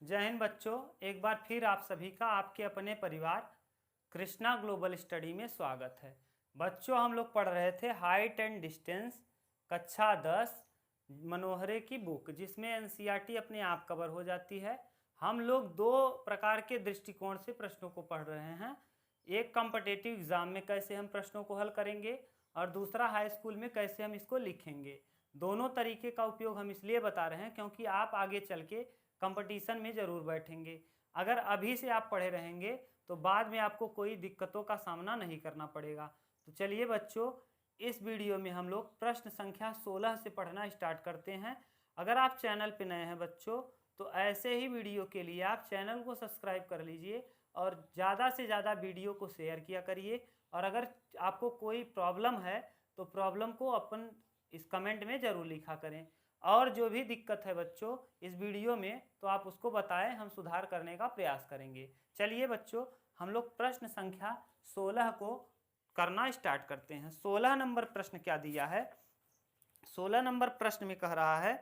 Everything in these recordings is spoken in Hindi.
जय हिंद बच्चों, एक बार फिर आप सभी का आपके अपने परिवार कृष्णा ग्लोबल स्टडी में स्वागत है। बच्चों, हम लोग पढ़ रहे थे हाइट एंड डिस्टेंस कक्षा 10 मनोहरे की बुक, जिसमें एनसीईआरटी अपने आप कवर हो जाती है। हम लोग दो प्रकार के दृष्टिकोण से प्रश्नों को पढ़ रहे हैं। एक कॉम्पिटिटिव एग्जाम में कैसे हम प्रश्नों को हल करेंगे और दूसरा हाई स्कूल में कैसे हम इसको लिखेंगे। दोनों तरीके का उपयोग हम इसलिए बता रहे हैं क्योंकि आप आगे चल के कंपटीशन में ज़रूर बैठेंगे। अगर अभी से आप पढ़े रहेंगे तो बाद में आपको कोई दिक्कतों का सामना नहीं करना पड़ेगा। तो चलिए बच्चों, इस वीडियो में हम लोग प्रश्न संख्या 16 से पढ़ना स्टार्ट करते हैं। अगर आप चैनल पर नए हैं बच्चों, तो ऐसे ही वीडियो के लिए आप चैनल को सब्सक्राइब कर लीजिए और ज़्यादा से ज़्यादा वीडियो को शेयर किया करिए। और अगर आपको कोई प्रॉब्लम है तो प्रॉब्लम को अपन इस कमेंट में ज़रूर लिखा करें। और जो भी दिक्कत है बच्चों इस वीडियो में, तो आप उसको बताएं, हम सुधार करने का प्रयास करेंगे। चलिए बच्चों, हम लोग प्रश्न संख्या 16 को करना स्टार्ट करते हैं। 16 नंबर प्रश्न क्या दिया है? 16 नंबर प्रश्न में कह रहा है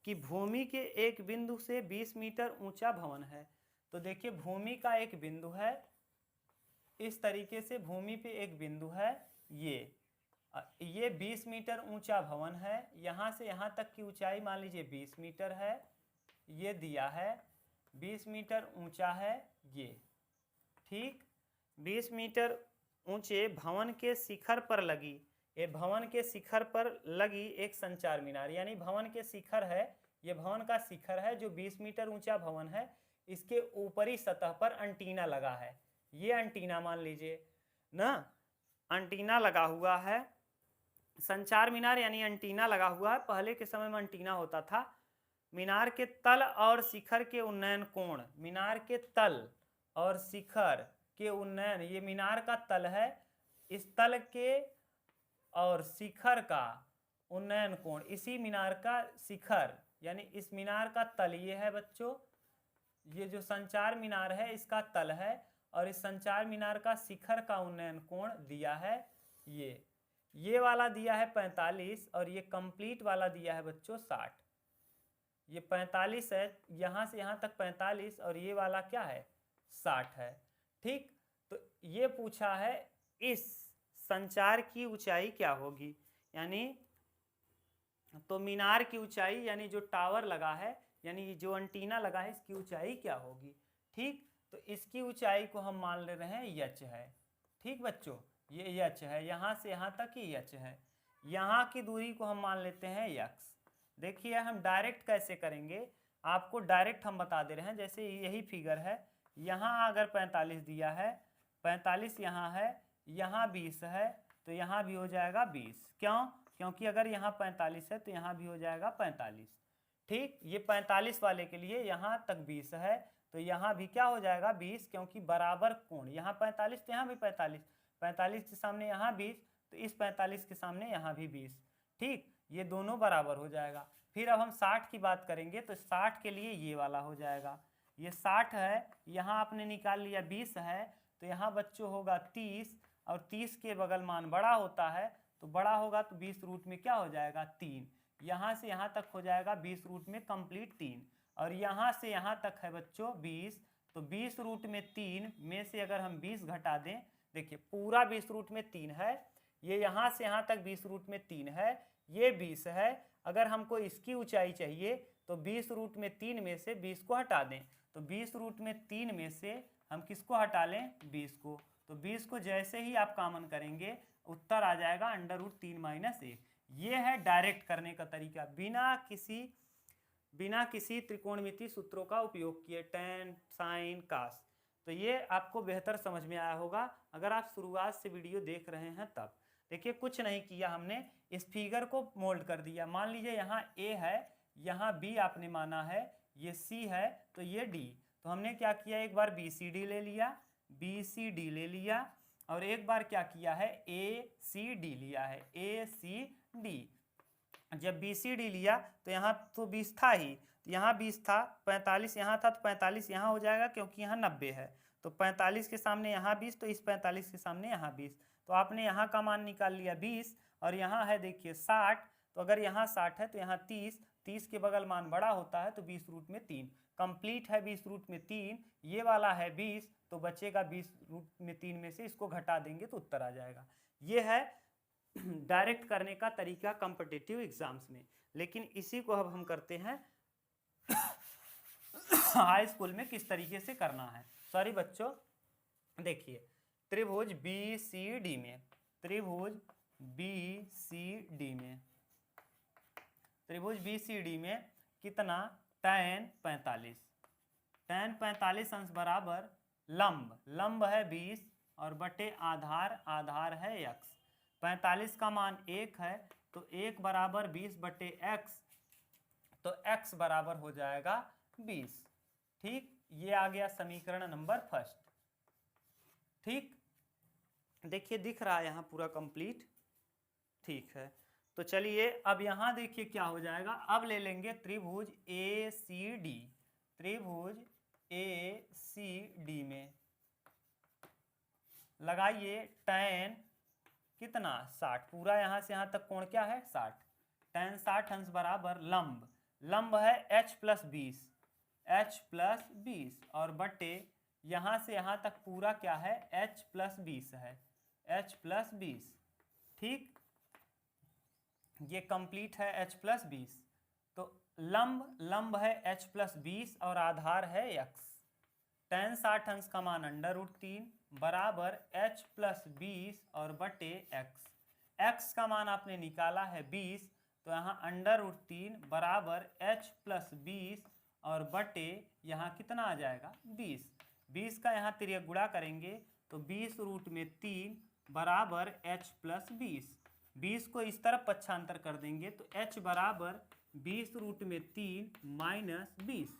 कि भूमि के एक बिंदु से 20 मीटर ऊंचा भवन है। तो देखिए, भूमि का एक बिंदु है, इस तरीके से भूमि पे एक बिंदु है, ये 20 मीटर ऊंचा भवन है। यहाँ से यहाँ तक की ऊंचाई मान लीजिए 20 मीटर है, ये दिया है 20 मीटर ऊंचा है ये। ठीक, 20 मीटर ऊंचे भवन के शिखर पर लगी, ये भवन के शिखर पर लगी एक संचार मीनार, यानी भवन के शिखर है, ये भवन का शिखर है जो 20 मीटर ऊंचा भवन है। इसके ऊपरी सतह पर एंटीना लगा है, ये एंटीना मान लीजिए ना, एंटीना लगा हुआ है। संचार मीनार यानी एंटीना लगा हुआ है। पहले के समय में एंटीना होता था। मीनार के तल और शिखर के उन्नयन कोण, मीनार के तल और शिखर के उन्नयन, ये मीनार का तल है, इस तल के और शिखर का उन्नयन कोण, इसी मीनार का शिखर यानी इस मीनार का तल ये है बच्चों। ये जो संचार मीनार है इसका तल है और इस संचार मीनार का शिखर का उन्नयन कोण दिया है ये वाला दिया है 45 और ये कंप्लीट वाला दिया है बच्चों 60। ये 45 है, यहाँ से यहाँ तक 45 और ये वाला क्या है 60 है। ठीक, तो ये पूछा है इस संचार की ऊंचाई क्या होगी, यानी तो मीनार की ऊंचाई यानी जो टावर लगा है यानी जो एंटीना लगा है इसकी ऊंचाई क्या होगी। ठीक, तो इसकी ऊंचाई को हम मान ले रहे हैं यच है। ठीक बच्चों, ये यच है, यहाँ से यहाँ तक ही यच है। यहाँ की दूरी को हम मान लेते हैं यक्स। देखिए, हम डायरेक्ट कैसे करेंगे, आपको डायरेक्ट हम बता दे रहे हैं। जैसे यही फिगर है, यहाँ अगर 45 दिया है, 45 यहाँ है, यहाँ 20 है, तो यहाँ भी हो जाएगा 20। क्यों? क्योंकि अगर यहाँ 45 है तो यहाँ भी हो जाएगा 45। ठीक, ये 45 वाले के लिए यहाँ तक 20 है, तो यहाँ भी क्या हो जाएगा 20, क्योंकि बराबर कोण, यहाँ 45 तो यहाँ भी 45, 45 के सामने यहाँ 20, तो इस 45 के सामने यहाँ भी 20। ठीक, ये दोनों बराबर हो जाएगा। फिर अब हम 60 की बात करेंगे तो 60 के लिए ये वाला हो जाएगा, ये 60 है, यहाँ आपने निकाल लिया 20 है, तो यहाँ बच्चों होगा 30 और 30 के बगल मान बड़ा होता है, तो बड़ा होगा तो 20 रूट में क्या हो जाएगा 3। यहाँ से यहाँ तक हो जाएगा 20 रूट में कंप्लीट 3 और यहाँ से यहाँ तक है बच्चों 20, तो 20 रूट में 3 में से अगर हम 20 घटा दें, देखिए पूरा 20 रूट में 3 है, ये यहाँ से यहाँ तक 20 रूट में 3 है, ये 20 है। अगर हमको इसकी ऊंचाई चाहिए तो 20 रूट में 3 में से 20 को हटा दें, तो 20 रूट में 3 में से हम किसको हटा लें 20 को, तो 20 को जैसे ही आप कॉमन करेंगे उत्तर आ जाएगा √3 - 1। ये है डायरेक्ट करने का तरीका, बिना किसी त्रिकोणमिति सूत्रों का उपयोग किए, tan, sin, cos। तो ये आपको बेहतर समझ में आया होगा अगर आप शुरुआत से वीडियो देख रहे हैं तब। देखिए, कुछ नहीं किया हमने, इस फिगर को मोल्ड कर दिया। मान लीजिए यहाँ A है, यहाँ B आपने माना है, ये C है, तो ये D। तो हमने क्या किया, एक बार BCD ले लिया, BCD ले लिया और एक बार क्या किया है ACD लिया है, ACD। जब BCD लिया तो यहाँ तो 20 था ही, तो यहाँ 20 था, 45 यहाँ था, तो 45 यहाँ हो जाएगा क्योंकि यहाँ 90 है, तो 45 के सामने यहाँ 20, तो इस 45 के सामने यहाँ 20, तो आपने यहाँ का मान निकाल लिया 20 और यहाँ है देखिए 60, तो अगर यहाँ 60 है तो यहाँ 30, 30 के बगल मान बड़ा होता है तो 20√3 कंप्लीट है 20√3, ये वाला है 20, तो बचेगा 20√3 में से इसको घटा देंगे तो उत्तर आ जाएगा। ये है डायरेक्ट करने का तरीका कॉम्पिटिटिव एग्जाम्स में। लेकिन इसी को अब हम करते हैं हाई स्कूल में किस तरीके से करना है। सॉरी बच्चों, देखिए त्रिभुज BCD में, त्रिभुज BCD में, त्रिभुज BCD में कितना tan 45, tan 45 अंश बराबर लंब, लंब है 20 और बटे आधार, आधार है x। 45 का मान 1 है तो 1 बराबर 20 बटे x, तो x बराबर हो जाएगा 20। ठीक, ये आ गया समीकरण नंबर फर्स्ट। ठीक, देखिए दिख रहा है यहाँ पूरा कंप्लीट। ठीक है, तो चलिए अब यहाँ देखिए क्या हो जाएगा। अब ले लेंगे त्रिभुज ACD, त्रिभुज ACD में लगाइए tan कितना 60, पूरा यहाँ से यहाँ तक कोण क्या है 60, tan 60 अंश बराबर लंब, लंब है h+20, h+20 और बटे यहाँ से यहाँ तक पूरा क्या है h+20 है, h+20। ठीक, ये कंप्लीट है h+20, तो लंब, लंब है h+20 और आधार है x। tan 60 अंश का मान √3 बराबर h+20 और बटे x। x का मान आपने निकाला है 20, तो यहाँ √3 बराबर h+20 और बटे यहाँ कितना आ जाएगा 20। 20 का यहाँ तिर्यक गुणा करेंगे तो 20√3 बराबर h+20। 20 को इस तरफ पक्षांतर कर देंगे तो h बराबर 20√3 माइनस 20।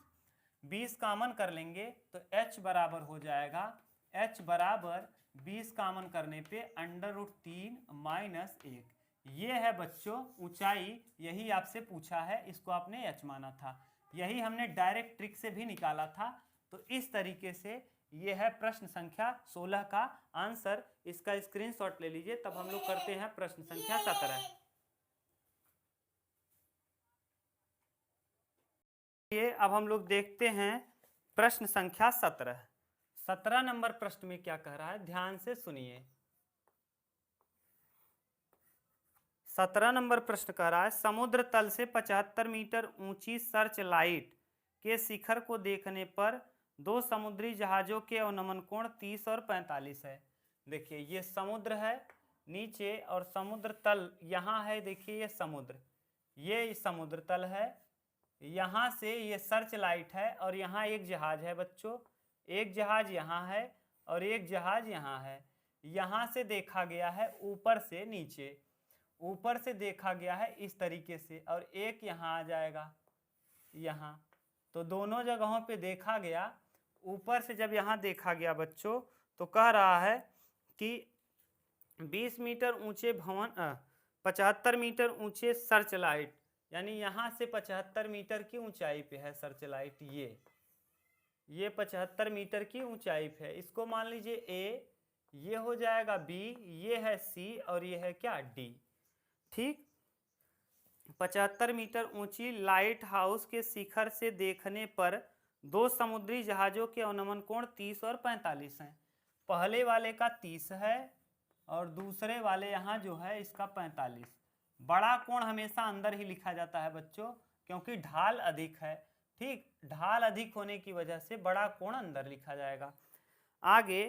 20 कामन कर लेंगे तो h बराबर हो जाएगा, h बराबर 20 कामन करने पे √3 माइनस 1। ये है बच्चों ऊंचाई, यही आपसे पूछा है, इसको आपने h माना था, यही हमने डायरेक्ट ट्रिक से भी निकाला था। तो इस तरीके से ये है प्रश्न संख्या 16 का आंसर। इसका स्क्रीनशॉट ले लीजिए, तब हम लोग करते हैं प्रश्न संख्या 17। ये अब हम लोग देखते हैं प्रश्न संख्या 17। 17 नंबर प्रश्न में क्या कह रहा है, ध्यान से सुनिए। 17 नंबर प्रश्न कह रहा है समुद्र तल से 75 मीटर ऊंची सर्च लाइट के शिखर को देखने पर दो समुद्री जहाजों के अवनमन कोण 30 और 45 है। देखिए ये समुद्र है नीचे और समुद्र तल यहाँ है, देखिए ये समुद्र, ये समुद्र तल है, यहाँ से ये सर्च लाइट है और यहाँ एक जहाज है बच्चों, एक जहाज यहाँ है और एक जहाज यहाँ है। यहाँ से देखा गया है ऊपर से नीचे, ऊपर से देखा गया है इस तरीके से, और एक यहाँ आ जाएगा यहाँ, तो दोनों जगहों पे देखा गया। ऊपर से जब यहाँ देखा गया बच्चों तो कह रहा है कि 20 मीटर ऊंचे भवन 75 मीटर ऊंचे सर्च लाइट, यानी यहाँ से 75 मीटर की ऊंचाई पे है सर्च लाइट, ये 75 मीटर की ऊंचाई पे है। इसको मान लीजिए A, ये हो जाएगा B, ये है C और ये है क्या D। ठीक, 75 मीटर ऊंची लाइट हाउस के शिखर से देखने पर दो समुद्री जहाजों के अवनमन कोण 30 और 45 हैं। पहले वाले का 30 है और दूसरे वाले यहाँ जो है इसका 45। बड़ा कोण हमेशा अंदर ही लिखा जाता है बच्चों, क्योंकि ढाल अधिक है। ठीक, ढाल अधिक होने की वजह से बड़ा कोण अंदर लिखा जाएगा। आगे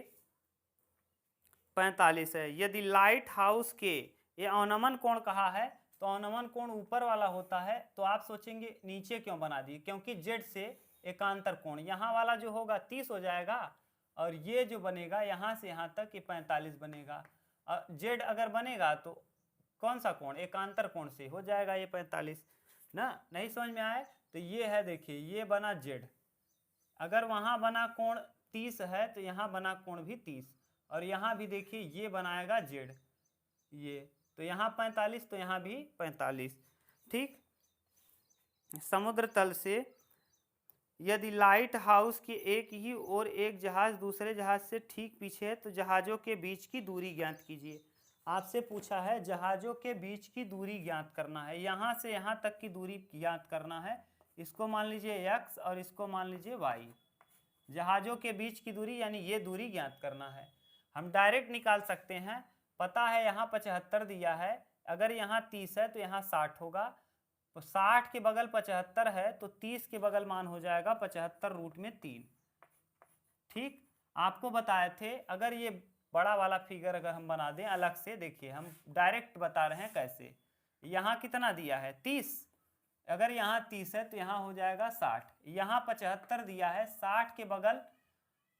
45 है। यदि लाइट हाउस के, ये अवनमन कोण कहा है तो अवनमन कोण ऊपर वाला होता है, तो आप सोचेंगे नीचे क्यों बना दिए, क्योंकि जेड से एकांतर कोण, यहाँ वाला जो होगा 30 हो जाएगा और ये जो बनेगा यहाँ से यहाँ तक ये 45 बनेगा। जेड अगर बनेगा तो कौन सा कोण, एकांतर कोण से हो जाएगा ये 45 ना। नहीं समझ में आए तो ये है, देखिए ये बना जेड, अगर वहाँ बना कोण 30 है तो यहाँ बना कोण भी 30, और यहाँ भी देखिए ये बनाएगा जेड, ये तो यहाँ 45 तो यहाँ भी 45। ठीक, समुद्र तल से यदि लाइट हाउस के एक ही ओर एक जहाज दूसरे जहाज से ठीक पीछे है तो जहाज़ों के बीच की दूरी ज्ञात कीजिए। आपसे पूछा है जहाज़ों के बीच की दूरी ज्ञात करना है, यहाँ से यहाँ तक की दूरी ज्ञात करना है। इसको मान लीजिए x और इसको मान लीजिए y। जहाज़ों के बीच की दूरी यानी ये दूरी ज्ञात करना है। हम डायरेक्ट निकाल सकते हैं, पता है यहाँ 75 दिया है, अगर यहाँ 30 है तो यहाँ 60 होगा, तो 60 के बगल 75 है तो 30 के बगल मान हो जाएगा 75 रूट में 3। ठीक, आपको बताए थे अगर ये बड़ा वाला फिगर अगर हम बना दें अलग से, देखिए हम डायरेक्ट बता रहे हैं कैसे। यहाँ कितना दिया है 30, अगर यहाँ 30 है तो यहाँ हो जाएगा 60, यहाँ 75 दिया है, 60 के बगल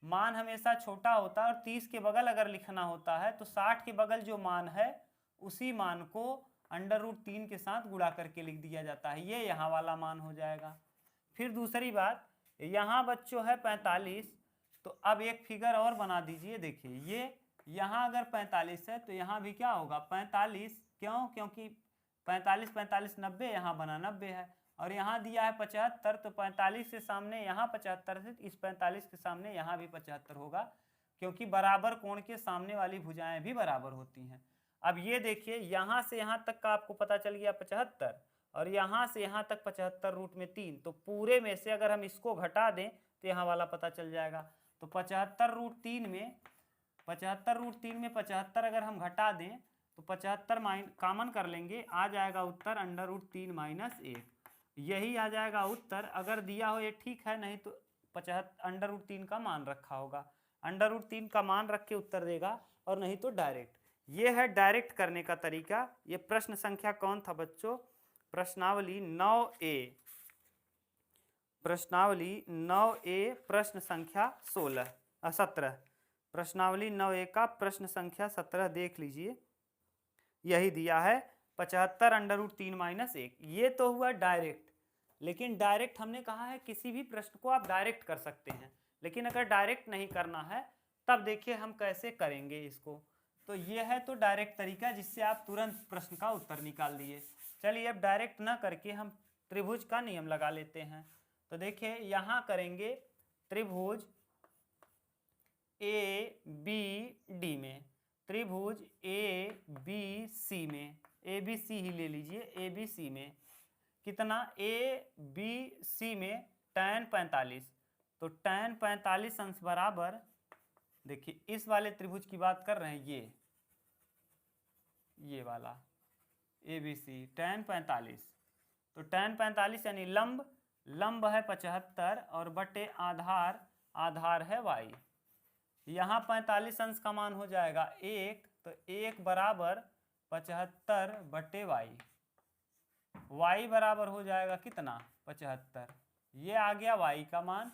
मान हमेशा छोटा होता है और 30 के बगल अगर लिखना होता है तो 60 के बगल जो मान है उसी मान को √3 के साथ गुणा करके लिख दिया जाता है, ये यहाँ वाला मान हो जाएगा। फिर दूसरी बात, यहाँ बच्चों है 45, तो अब एक फिगर और बना दीजिए। देखिए ये यहाँ अगर 45 है तो यहाँ भी क्या होगा 45, क्यों? क्योंकि 45 45 90, यहाँ बना 90 है, और यहाँ दिया है 75, तो 45 के सामने यहाँ 75 है, इस 45 के सामने यहाँ भी 75 होगा, क्योंकि बराबर कोण के सामने वाली भुजाएं भी बराबर होती हैं। अब ये देखिए यहाँ से यहाँ तक का आपको पता चल गया 75, और यहाँ से यहाँ तक 75 रूट में 3, तो पूरे में से अगर हम इसको घटा दें तो यहाँ वाला पता चल जाएगा। तो 75 रूट 3 में 75 अगर हम घटा दें तो 75 कॉमन कर लेंगे, आ जाएगा उत्तर √3 - 1, यही आ जाएगा उत्तर। अगर दिया हो ये ठीक है, नहीं तो 75 √3 का मान रखा होगा, √3 का मान रख के उत्तर देगा, और नहीं तो डायरेक्ट। ये है डायरेक्ट करने का तरीका। ये प्रश्न संख्या कौन था बच्चों? प्रश्नावली 9A, प्रश्नावली 9A प्रश्न संख्या 17, प्रश्नावली 9A का प्रश्न संख्या 17 देख लीजिए, यही दिया है 75 √3 - 1। ये तो हुआ डायरेक्ट, लेकिन डायरेक्ट हमने कहा है किसी भी प्रश्न को आप डायरेक्ट कर सकते हैं, लेकिन अगर डायरेक्ट नहीं करना है तब देखिए हम कैसे करेंगे इसको। तो ये है तो डायरेक्ट तरीका जिससे आप तुरंत प्रश्न का उत्तर निकाल दिए। चलिए अब डायरेक्ट ना करके हम त्रिभुज का नियम लगा लेते हैं। तो देखिए यहाँ करेंगे त्रिभुज ABD में, त्रिभुज ABC में, ABC ही ले लीजिए, ABC में कितना ABC में tan 45, तो tan 45 अंश बराबर, देखिए इस वाले त्रिभुज की बात कर रहे हैं, ये वाला ABC tan 45, तो tan 45 यानी लंब है 75 और बटे आधार है y। यहाँ 45 अंश का मान हो जाएगा 1, तो 1 बराबर 75 बटे y बराबर हो जाएगा कितना 75, ये आ गया y का मान।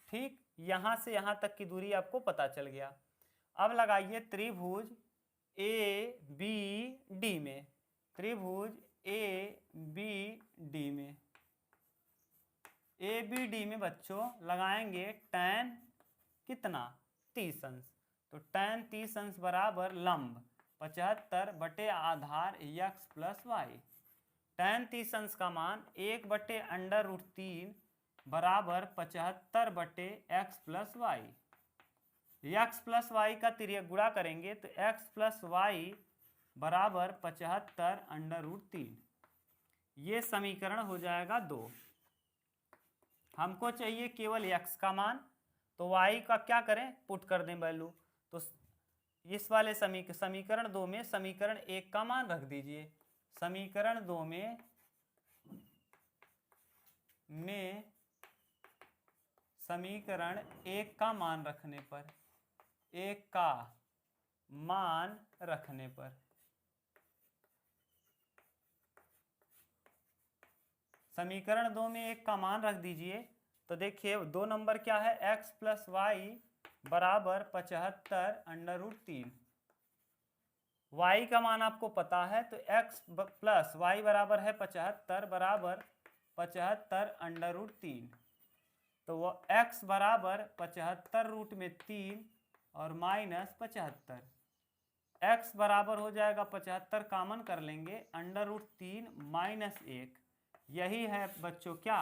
ठीक, यहाँ से यहाँ तक की दूरी आपको पता चल गया। अब लगाइए त्रिभुज ABD में, त्रिभुज ABD में, ABD में बच्चों लगाएंगे tan कितना 30 अंश, तो tan 30 अंश बराबर लंब 75 बटे आधार x + y। tan 30 अंश का मान 1 बटे √3 बराबर 75 बटे x + y। x + y का तिर्यक गुणा करेंगे तो x + y बराबर 75 √3, ये समीकरण हो जाएगा 2। हमको चाहिए केवल x का मान, तो y का क्या करें, पुट कर दें वैल्यू। तो इस वाले समीकरण 2 में समीकरण 1 का मान रख दीजिए। समीकरण 2 में समीकरण 1 का मान रखने पर, 1 का मान रखने पर समीकरण 2 में 1 का मान रख दीजिए। तो देखिए 2 नंबर क्या है, x + y बराबर 75 √3। y का मान आपको पता है, तो x + y बराबर है 75 बराबर 75 √3, तो वो x बराबर 75 रूट में 3 और -75, x बराबर हो जाएगा 75 कॉमन कर लेंगे √3 - 1। यही है बच्चों क्या,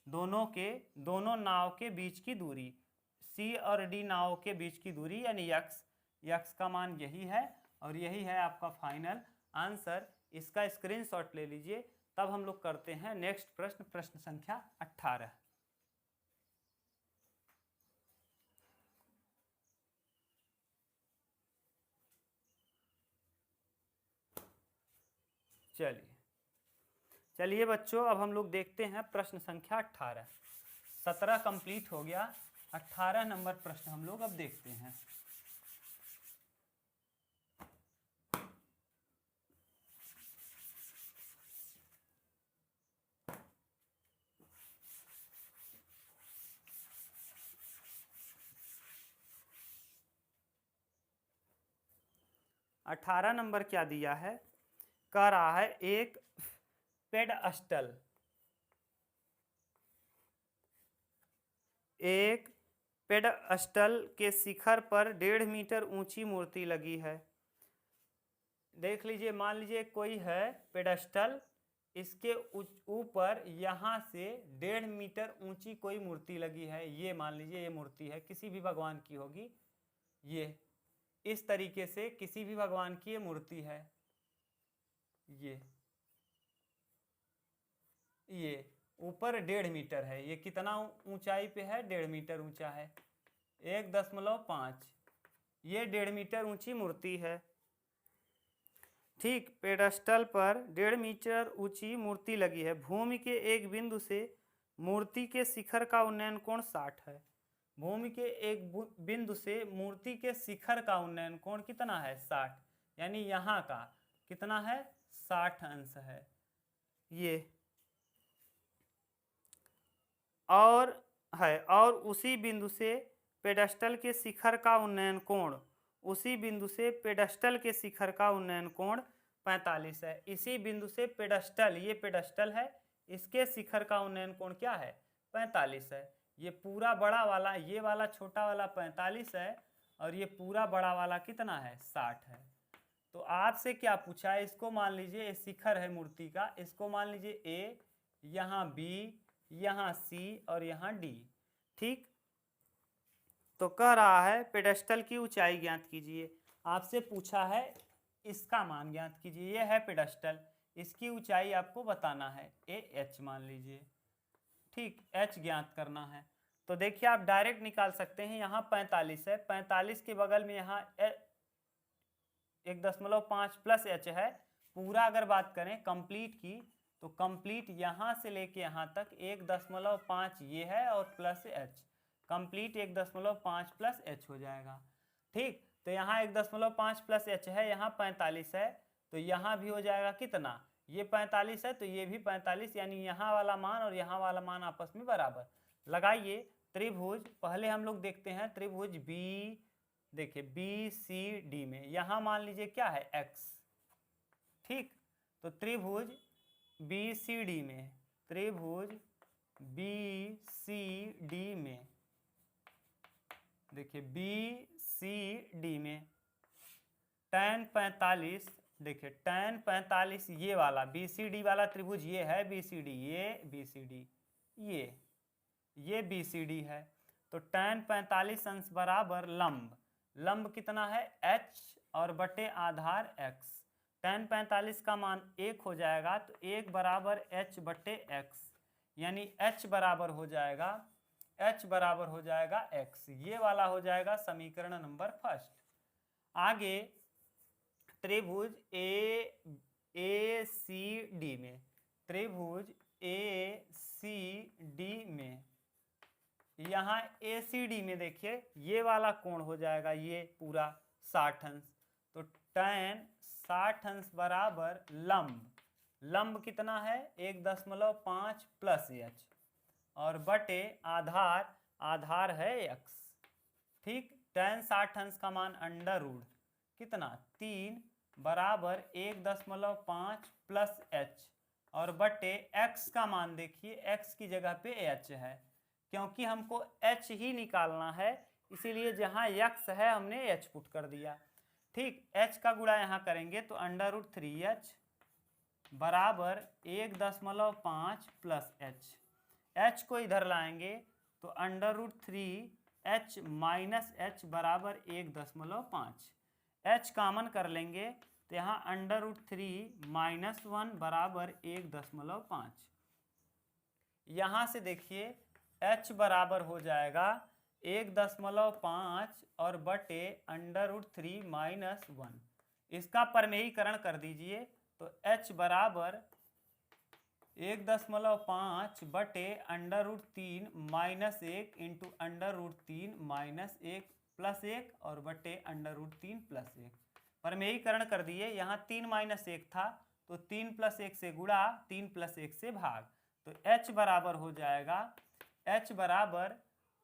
दोनों नाव के बीच की दूरी, C और D नाव के बीच की दूरी यानी x का मान यही है, और यही है आपका फाइनल आंसर। इसका स्क्रीनशॉट ले लीजिए। तब हम लोग करते हैं नेक्स्ट प्रश्न, प्रश्न संख्या 18। चलिए बच्चों, अब हम लोग देखते हैं प्रश्न संख्या 18। 17 कंप्लीट हो गया, 18 नंबर प्रश्न हम लोग अब देखते हैं। अठारह नंबर क्या दिया है, कह रहा है एक पेडस्टल, एक पेडस्टल के शिखर पर 1.5 मीटर ऊंची मूर्ति लगी है। देख लीजिए, मान लीजिए कोई है पेडस्टल, इसके ऊपर यहाँ से 1.5 मीटर ऊंची कोई मूर्ति लगी है। ये मान लीजिए ये मूर्ति है, किसी भी भगवान की होगी। ये इस तरीके से किसी भी भगवान की ये मूर्ति है। ये ऊपर 1.5 मीटर है। ये कितना ऊंचाई पे है, 1.5 मीटर ऊंचा है, 1.5। ये 1.5 मीटर ऊंची मूर्ति है। ठीक, पेडस्टल पर 1.5 मीटर ऊंची मूर्ति लगी है। भूमि के एक बिंदु से मूर्ति के शिखर का उन्नयन कोण 60 है। भूमि के एक बिंदु से मूर्ति के शिखर का उन्नयन कोण कितना है, 60। यानी यहाँ का कितना है, 60 अंश है। ये और उसी बिंदु से पेडस्टल के शिखर का उन्नयन कोण, उसी बिंदु से पेडस्टल के शिखर का उन्नयन कोण 45 है। इसी बिंदु से पेडस्टल, ये पेडस्टल है, इसके शिखर का उन्नयन कोण क्या है, 45 है। ये पूरा बड़ा वाला, ये वाला छोटा वाला 45 है, और ये पूरा बड़ा वाला कितना है, 60 है। तो आपसे क्या पूछा है, इसको मान लीजिए ये शिखर है मूर्ति का, इसको मान लीजिए ए, यहाँ बी, यहाँ सी और यहाँ डी। ठीक, तो कह रहा है पेडस्टल की ऊंचाई ज्ञात कीजिए। आपसे पूछा है इसका मान ज्ञात कीजिए। ये है पेडस्टल, इसकी ऊंचाई आपको बताना है, ए एच मान लीजिए। ठीक, एच ज्ञात करना है। तो देखिए आप डायरेक्ट निकाल सकते हैं। यहाँ 45 है, 45 के बगल में यहाँ 1.5 प्लस एच है। पूरा अगर बात करें कंप्लीट की, तो कंप्लीट यहाँ से लेके यहाँ तक 1.5 ये है, और plus H, complete 1.5 plus H हो जाएगा। ठीक, तो यहाँ 1.5 प्लस एच है, यहाँ 45 है, तो यहाँ भी हो जाएगा कितना, ये 45 है तो ये भी 45, यानी यहाँ वाला मान और यहाँ वाला मान आपस में बराबर। लगाइए त्रिभुज, पहले हम लोग देखते हैं त्रिभुज बी। देखिए बी सी डी में यहाँ मान लीजिए क्या है, एक्स। ठीक, तो त्रिभुज बी सी डी में, त्रिभुज बी सी डी में, देखिए बी सी डी में tan 45, देखिए tan 45 ये वाला बी सी डी वाला त्रिभुज ये है बी सी डी, ये बी सी डी, ये बी सी डी है। तो tan 45 अंश बराबर लंब, लंब कितना है, h और बटे आधार x। tan 45 का मान 1 हो जाएगा, तो 1 बराबर h बटे x, यानी h बराबर हो जाएगा x। ये वाला हो जाएगा समीकरण नंबर फर्स्ट। आगे त्रिभुज ए सी डी में, त्रिभुज ए सी डी में, यहाँ ए सी डी में देखिए ये वाला कोण हो जाएगा ये पूरा 60 अंश। तो tan 60 अंश बराबर लंब, लंब कितना है 1.5 प्लस एच, और बटे आधार, आधार है x। ठीक, tan 60 अंश का मान अंडर रूट कितना 3 बराबर 1.5 प्लस एच, और बटे x का मान देखिए x की जगह पे h है, क्योंकि हमको h ही निकालना है, इसीलिए जहाँ x है हमने h पुट कर दिया। ठीक, h का गुणा यहाँ करेंगे तो अंडर रूट 3h बराबर 1.5 प्लस h, h को इधर लाएंगे तो under root 3h minus h बराबर 1.5। h कॉमन कर लेंगे तो यहाँ √3 - 1 बराबर 1.5। यहाँ से देखिए h बराबर हो जाएगा 1.5 और बटे √3 - 1। इसका परमेयीकरण कर दीजिए तो h बराबर 1.5 बटे √3 - 1 इंटू √3 - 1 प्लस 1 और बटे √3 प्लस 1। परमेयीकरण कर दिए। यहाँ 3 - 1 था तो 3 + 1 से गुणा, 3 + 1 से भाग, तो h बराबर हो जाएगा h बराबर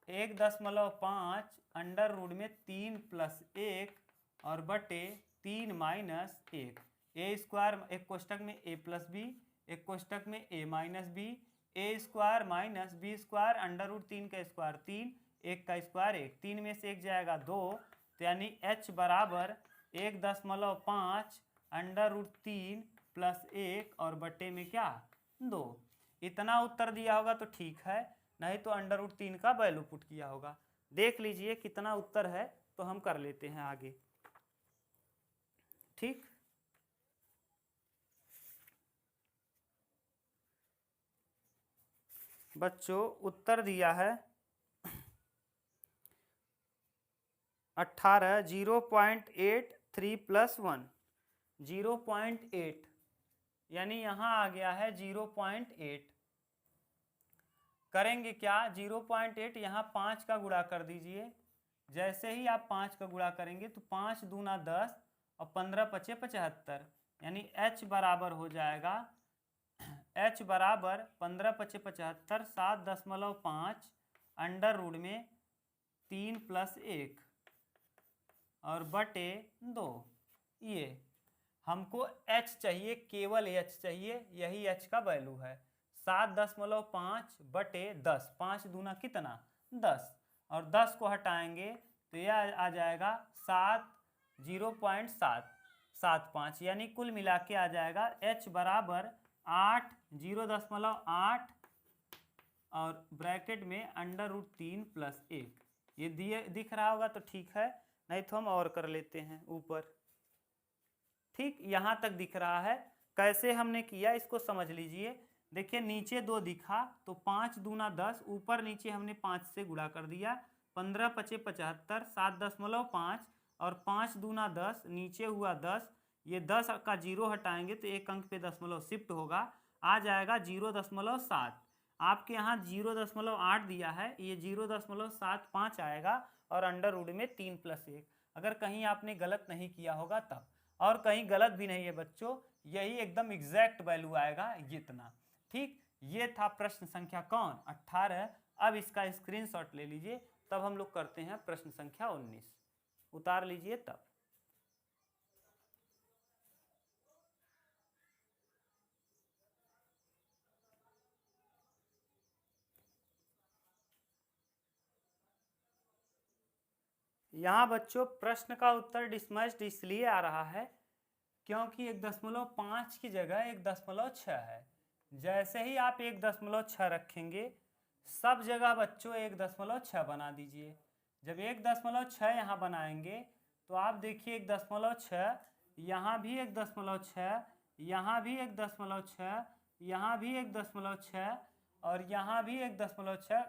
1.5 अंडर रूट में 3 + 1 और बटे 3 - 1। ए स्क्वायर एक कोष्टक में a + b, एक कोष्टक में a - b, a square minus b square √3 का स्क्वायर 3, 1 का स्क्वायर 1, 3 में से 1 जाएगा 2, तो यानी h बराबर 1.5 √3 + 1 और बटे में क्या 2। इतना उत्तर दिया होगा तो ठीक है, नहीं तो √3 का वैल्यू पुट किया होगा। देख लीजिए कितना उत्तर है तो हम कर लेते हैं आगे। ठीक, बच्चों उत्तर दिया है 18, 0.83 + 1, 0.8, यानी यहाँ आ गया है 0.8। करेंगे क्या, 0.8 यहाँ 5 का गुणा कर दीजिए। जैसे ही आप 5 का गुणा करेंगे तो 5 दूना 10 और 15 × 5 = 75, यानी h बराबर हो जाएगा h बराबर 15 × 5 = 75, 7.5 अंडर रूट में 3 + 1 और बटे 2। ये हमको h चाहिए, केवल h चाहिए, यही h का वैल्यू है। 7.5 बटे 10, 5 दूना कितना 10, और 10 को हटाएंगे तो यह आ जाएगा 0.75, यानी कुल मिला के आ जाएगा h बराबर 8, 0.8 और ब्रैकेट में √3 + 1। ये दिख रहा होगा तो ठीक है, नहीं तो हम और कर लेते हैं ऊपर। ठीक, यहाँ तक दिख रहा है। कैसे हमने किया इसको समझ लीजिए। देखिए नीचे 2 दिखा तो 5 दूना 10, ऊपर नीचे हमने 5 से गुणा कर दिया। 15 × 5 = 75, 7.5 और 5 दूना 10, नीचे हुआ 10, ये 10 का 0 हटाएंगे तो एक अंक पे दशमलव शिफ्ट होगा, आ जाएगा 0.7। आपके यहाँ 0.8 दिया है, ये 0.75 आएगा और अंडर रूट में 3 + 1। अगर कहीं आपने गलत नहीं किया होगा तब, और कहीं गलत भी नहीं है बच्चों, यही एकदम एग्जैक्ट वैल्यू आएगा इतना। ठीक, ये था प्रश्न संख्या कौन 18। अब इसका स्क्रीनशॉट ले लीजिए, तब हम लोग करते हैं प्रश्न संख्या 19। उतार लीजिए तब। यहाँ बच्चों प्रश्न का उत्तर डिसमस्ड इसलिए आ रहा है क्योंकि 1.5 की जगह 1.6 है। जैसे ही आप 1.6 रखेंगे, सब जगह बच्चों 1.6 बना दीजिए। जब 1.6 यहाँ बनाएंगे तो आप देखिए 1.6, यहाँ भी 1.6, यहाँ भी 1.6, यहाँ भी 1.6 और यहाँ भी 1.6,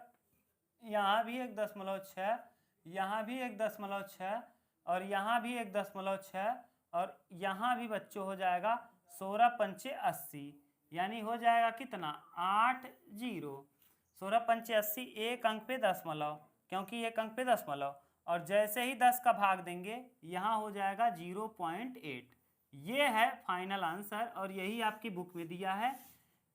यहाँ भी 1.6, यहाँ भी 1.6 और यहाँ भी 1.6 और यहाँ भी बच्चों हो जाएगा 16 × 5 = 80, यानी हो जाएगा कितना 8, 0। 16 × 5 = 80, एक अंक पे दशमलव, क्योंकि एक अंक पे दशमलव, और जैसे ही 10 का भाग देंगे यहाँ हो जाएगा 0.8। ये है फाइनल आंसर और यही आपकी बुक में दिया है।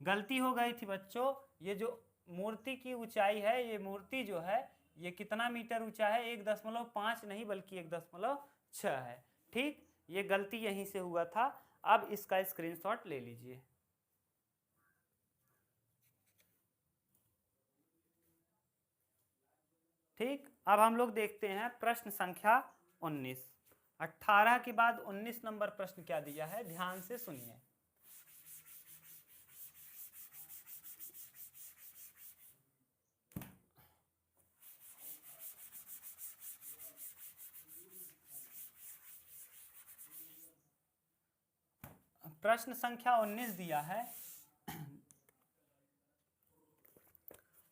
गलती हो गई थी बच्चों, ये जो मूर्ति की ऊंचाई है, ये मूर्ति जो है ये कितना मीटर ऊंचा है, 1.5 नहीं बल्कि 1.6 है। ठीक, ये गलती यहीं से हुआ था। अब इसका स्क्रीनशॉट ले लीजिए। ठीक, अब हम लोग देखते हैं प्रश्न संख्या 19। 18 के बाद 19 नंबर प्रश्न क्या दिया है, ध्यान से सुनिए। प्रश्न संख्या 19 दिया है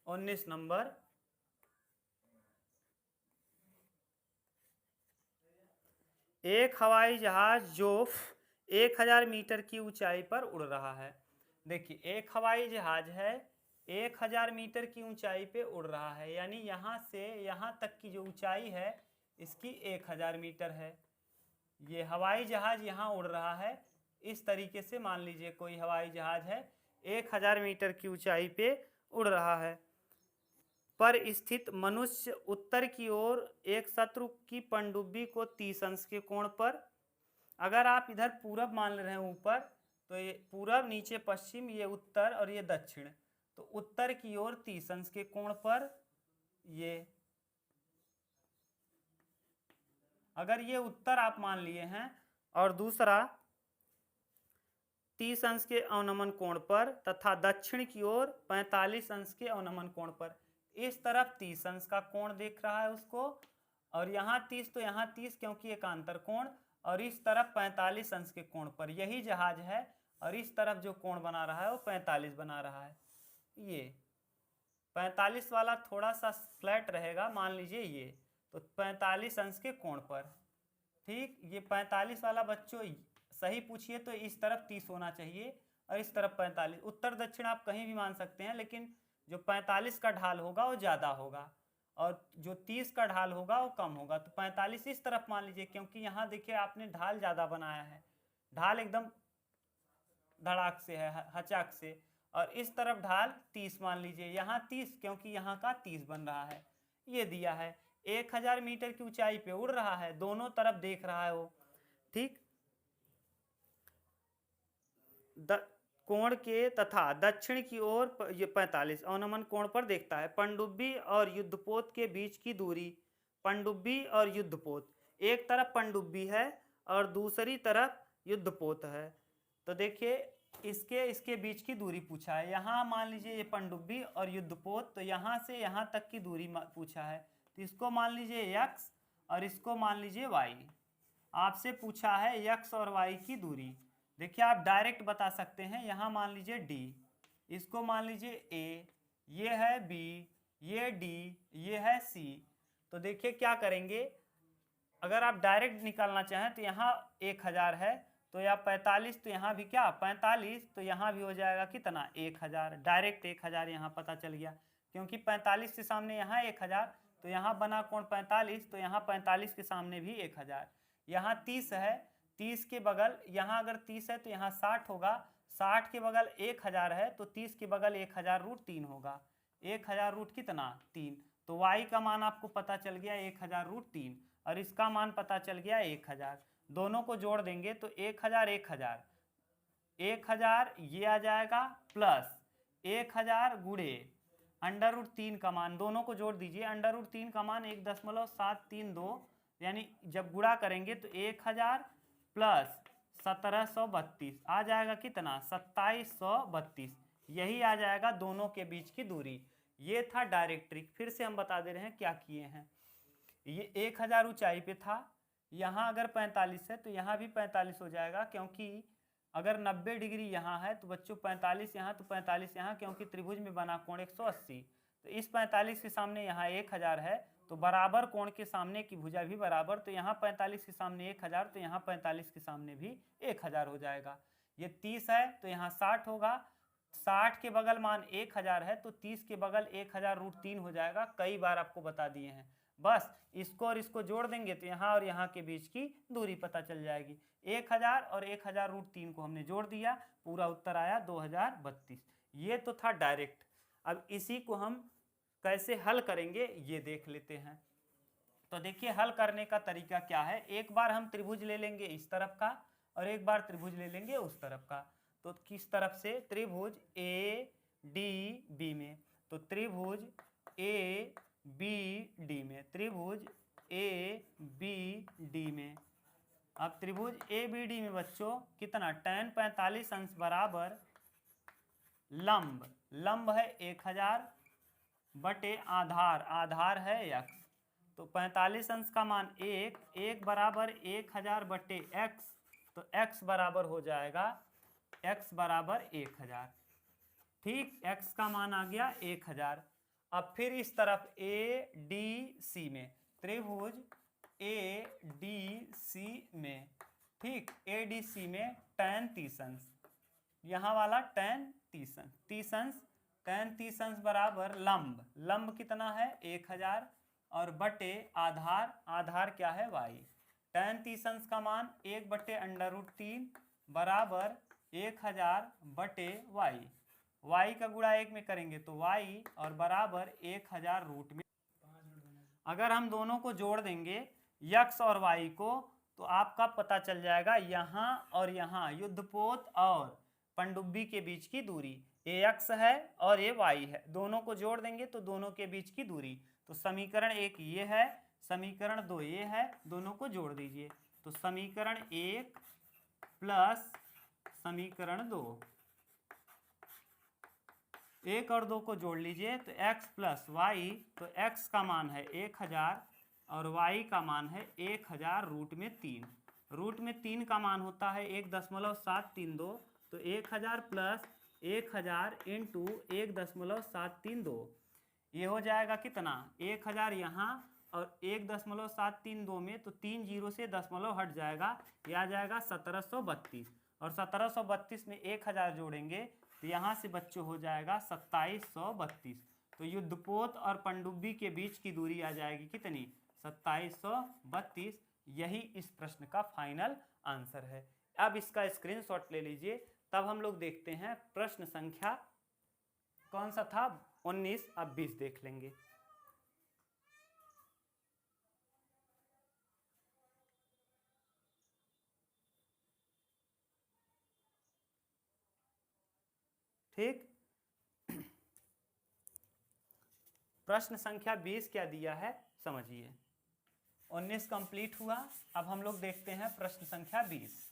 19 नंबर, एक हवाई जहाज जो 1000 मीटर की ऊंचाई पर उड़ रहा है। देखिए एक हवाई जहाज है 1000 मीटर की ऊंचाई पे उड़ रहा है, यानी यहाँ से यहाँ तक की जो ऊंचाई है इसकी 1000 मीटर है। ये हवाई जहाज यहाँ उड़ रहा है। इस तरीके से मान लीजिए कोई हवाई जहाज है 1000 मीटर की ऊंचाई पे उड़ रहा है। पर स्थित मनुष्य उत्तर की ओर एक शत्रु की पनडुब्बी को 30 अंश के कोण पर, अगर आप इधर पूरब मान रहे हैं ऊपर, तो ये पूरब, नीचे पश्चिम, ये उत्तर और ये दक्षिण, तो उत्तर की ओर 30 अंश के कोण पर ये, अगर ये उत्तर आप मान लिए हैं और दूसरा 30 अंश के अवनमन कोण पर तथा दक्षिण की ओर 45 अंश के अवनमन कोण पर, इस तरफ 30 अंश का कोण देख रहा है उसको, और यहाँ 30 तो यहाँ 30 क्योंकि एकांतर कोण, और इस तरफ 45 अंश के कोण पर यही जहाज है, और इस तरफ जो कोण बना रहा है वो 45 बना रहा है। ये 45 वाला थोड़ा सा फ्लैट रहेगा, मान लीजिए ये, तो 45 अंश के कोण पर, ठीक। ये 45 वाला बच्चों सही पूछिए तो इस तरफ 30 होना चाहिए और इस तरफ 45। उत्तर दक्षिण आप कहीं भी मान सकते हैं, लेकिन जो 45 का ढाल होगा वो ज़्यादा होगा और जो 30 का ढाल होगा वो कम होगा। तो 45 इस तरफ मान लीजिए, क्योंकि यहाँ देखिए आपने ढाल ज़्यादा बनाया है, ढाल एकदम धड़ाक से है, हचाक से, और इस तरफ ढाल 30 मान लीजिए, यहाँ 30 क्योंकि यहाँ का 30 बन रहा है। ये दिया है 1000 मीटर की ऊंचाई पे उड़ रहा है, दोनों तरफ देख रहा है वो, ठीक। कोण के तथा दक्षिण की ओर ये 45 अवनमन कोण पर देखता है। पनडुब्बी और युद्धपोत के बीच की दूरी, पनडुब्बी और युद्धपोत, एक तरफ पनडुब्बी है और दूसरी तरफ युद्धपोत है। तो देखिए इसके बीच की दूरी पूछा है। यहाँ मान लीजिए ये पनडुब्बी और युद्धपोत, तो यहाँ से यहाँ तक की दूरी पूछा है, तो इसको मान लीजिए x और इसको मान लीजिए y। आपसे पूछा है x और y की दूरी। देखिए आप डायरेक्ट बता सकते हैं, यहाँ मान लीजिए d, इसको मान लीजिए a, ये है b, ये d, ये है c। तो देखिए क्या करेंगे, अगर आप डायरेक्ट निकालना चाहें तो यहाँ 1000 है, तो यहाँ 45, तो यहाँ भी क्या 45, तो यहाँ भी हो जाएगा कितना 1000, डायरेक्ट 1000 यहाँ पता चल गया, क्योंकि 45 के सामने यहाँ 1000, तो यहाँ बना कोण 45, तो यहाँ 45 के सामने भी 1000। यहाँ 30 है, 30 के बगल, यहाँ अगर 30 है तो यहाँ 60 होगा, 60 के बगल 1000 है, तो 30 के बगल 1000 रूट 3 होगा, 1000 रूट कितना 3, तो y का मान आपको पता चल गया 1000 रूट 3, और इसका मान पता चल गया 1000। दोनों को जोड़ देंगे तो 1000 ये आ जाएगा, प्लस 1000 गुणे अंडर रूट 3 का मान, दोनों को जोड़ दीजिए, अंडर रूट 3 का मान 1.732, यानी जब गुणा करेंगे तो 1000 प्लस 1732 आ जाएगा कितना 2732, यही आ जाएगा दोनों के बीच की दूरी। ये था डायरेक्ट ट्रिक। फिर से हम बता दे रहे हैं क्या किए हैं। ये 1000 ऊंचाई पे था, यहाँ अगर 45 है तो यहाँ भी 45 हो जाएगा, क्योंकि अगर 90 डिग्री यहाँ है तो बच्चों 45 यहाँ तो 45 यहाँ, क्योंकि त्रिभुज में बना कोण 180, तो इस 45 के सामने यहाँ 1000 है, तो बराबर कोण के सामने की भुजा भी बराबर, तो यहाँ 45 के सामने 1000, तो यहाँ 45 के सामने भी 1000 हो जाएगा। ये 30 है तो यहाँ 60 होगा, 60 के बगल मान 1000 है, तो 30 के बगल 1000 रूट 3 हो जाएगा। कई बार आपको बता दिए हैं, बस इसको और इसको जोड़ देंगे तो यहाँ और यहाँ के बीच की दूरी पता चल जाएगी। 1000 और 1000 रूट 3 को हमने जोड़ दिया, पूरा उत्तर आया 2032। ये तो था डायरेक्ट। अब इसी को हम कैसे हल करेंगे ये देख लेते हैं। तो देखिए हल करने का तरीका क्या है, एक बार हम त्रिभुज ले लेंगे इस तरफ का और एक बार त्रिभुज ले लेंगे उस तरफ का। तो किस तरफ से, त्रिभुज ए डी बी में, तो त्रिभुज ए बी डी में, त्रिभुज ए बी डी में। अब त्रिभुज ए बी डी में बच्चों कितना, tan 45 अंश बराबर लंब, लंब है 1000 बटे आधार, आधार है x, तो 45 अंश का मान 1 बराबर 1000 बटे x, तो x बराबर हो जाएगा x बराबर 1000। ठीक, x का मान आ गया 1000। अब फिर इस तरफ ADC में, त्रिभुज ADC में, ठीक, ADC में tan 30 यहाँ वाला tan 30 tan 30 बराबर लंब, लंब कितना है 1000 और बटे आधार, आधार क्या है y। tan 30 का मान 1/√3 बराबर 1000 बटे y। y का गुणा 1 में करेंगे तो y और बराबर 1000 रूट में। अगर हम दोनों को जोड़ देंगे x और y को तो आपका पता चल जाएगा यहाँ और यहाँ युद्धपोत और पनडुब्बी के बीच की दूरी ax है और ये y है, दोनों को जोड़ देंगे तो दोनों के बीच की दूरी। तो समीकरण 1 ये है, समीकरण 2 ये है, दोनों को जोड़ दीजिए तो समीकरण 1 प्लस समीकरण 2, 1 और 2 को जोड़ लीजिए तो x प्लस वाई, तो x का मान है 1000 और y का मान है 1000 रूट में 3। रूट में 3 का मान होता है 1.732, तो 1000 प्लस 1000 इंटू 1.732, ये हो जाएगा कितना 1000 यहाँ और 1.732 में तो 3 जीरो से दशमलव हट जाएगा, ये आ जाएगा 1732 और 1732 में 1000 जोड़ेंगे तो यहाँ से बच्चों हो जाएगा 2732। तो युद्धपोत और पनडुब्बी के बीच की दूरी आ जाएगी कितनी 2732। यही इस प्रश्न का फाइनल आंसर है। अब इसका स्क्रीनशॉट ले लीजिए। तब हम लोग देखते हैं प्रश्न संख्या कौन सा था 19, अब 20 देख लेंगे। ठीक, प्रश्न संख्या 20 क्या दिया है समझिए। 19 कंप्लीट हुआ, अब हम लोग देखते हैं प्रश्न संख्या 20।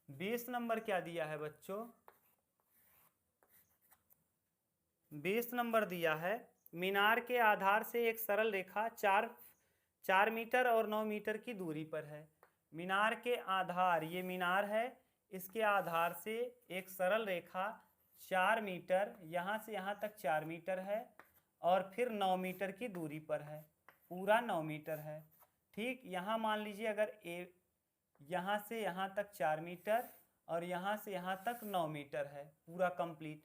बीस नंबर क्या दिया है बच्चों, 20 नंबर दिया है मीनार के आधार से एक सरल रेखा 4 मीटर और 9 मीटर की दूरी पर है। मीनार के आधार, ये मीनार है, इसके आधार से एक सरल रेखा 4 मीटर, यहाँ से यहाँ तक 4 मीटर है और फिर 9 मीटर की दूरी पर है, पूरा 9 मीटर है। ठीक, यहाँ मान लीजिए अगर यहाँ से यहाँ तक 4 मीटर और यहाँ से यहाँ तक 9 मीटर है पूरा कंप्लीट,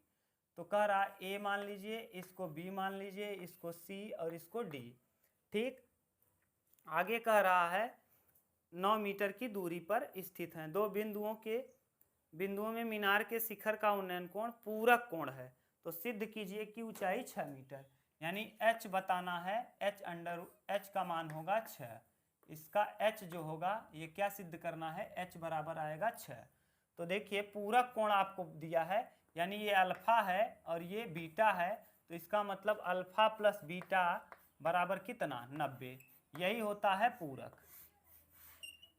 तो कह रहा ए मान लीजिए, इसको बी मान लीजिए, इसको सी और इसको डी। ठीक, आगे कह रहा है 9 मीटर की दूरी पर स्थित हैं। दो बिंदुओं में मीनार के शिखर का उन्नयन कोण पूरक कोण है, तो सिद्ध कीजिए कि ऊंचाई 6 मीटर, यानी h बताना है, h का मान होगा 6। इसका h जो होगा ये क्या सिद्ध करना है, h बराबर आएगा 6। तो देखिए पूरक कोण आपको दिया है, यानी ये अल्फा है और ये बीटा है, तो इसका मतलब अल्फा प्लस बीटा बराबर कितना 90, यही होता है पूरक।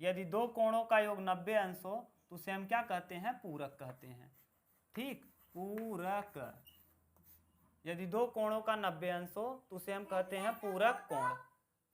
यदि दो कोणों का योग 90 अंश हो तो उसे हम क्या कहते हैं, पूरक कहते हैं। ठीक, पूरक। यदि दो कोणों का 90 अंश हो तो उसे हम कहते हैं पूरक कोण।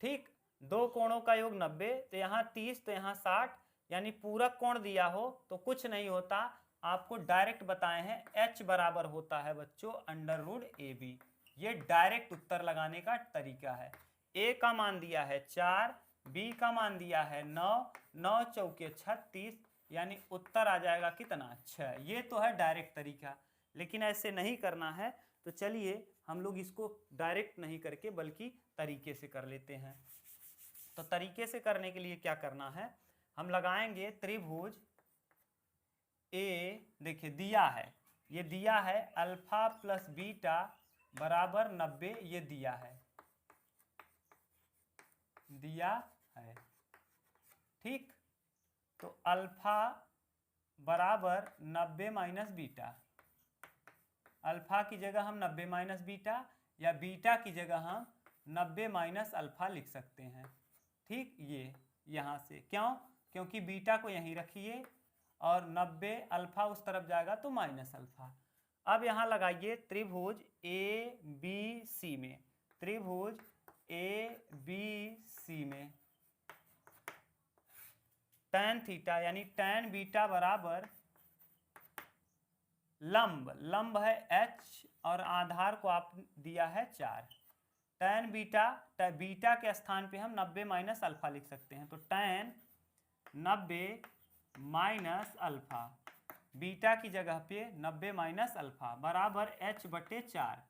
ठीक, दो कोणों का योग 90, तो यहाँ 30 तो यहाँ 60, यानी पूरक कोण दिया हो तो कुछ नहीं होता, आपको डायरेक्ट बताए हैं h बराबर होता है बच्चों √AB। ये डायरेक्ट उत्तर लगाने का तरीका है। a का मान दिया है 4, b का मान दिया है 9, 9 चौके 36, यानी उत्तर आ जाएगा कितना 6। ये तो है डायरेक्ट तरीका, लेकिन ऐसे नहीं करना है, तो चलिए हम लोग इसको डायरेक्ट नहीं करके बल्कि तरीके से कर लेते हैं। तो तरीके से करने के लिए क्या करना है, हम लगाएंगे त्रिभुज ए, देखिए दिया है, ये दिया है अल्फा प्लस बीटा बराबर 90, ये दिया है ठीक, तो अल्फा बराबर 90 माइनस बीटा, अल्फा की जगह हम 90 माइनस बीटा या बीटा की जगह हम 90 माइनस अल्फा लिख सकते हैं। ठीक, ये यहाँ से क्यों, क्योंकि बीटा को यहीं रखिए और 90 अल्फा उस तरफ जाएगा तो माइनस अल्फा। अब यहाँ लगाइए त्रिभुज ए बी सी में, त्रिभुज ए बी सी में tan थीटा यानी tan बीटा बराबर लंब, लंब है h और आधार को आप दिया है 4। tan बीटा, बीटा के स्थान पे हम 90 माइनस अल्फा लिख सकते हैं, तो tan 90 माइनस अल्फा, बीटा की जगह पे 90 माइनस अल्फा बराबर h बटे 4।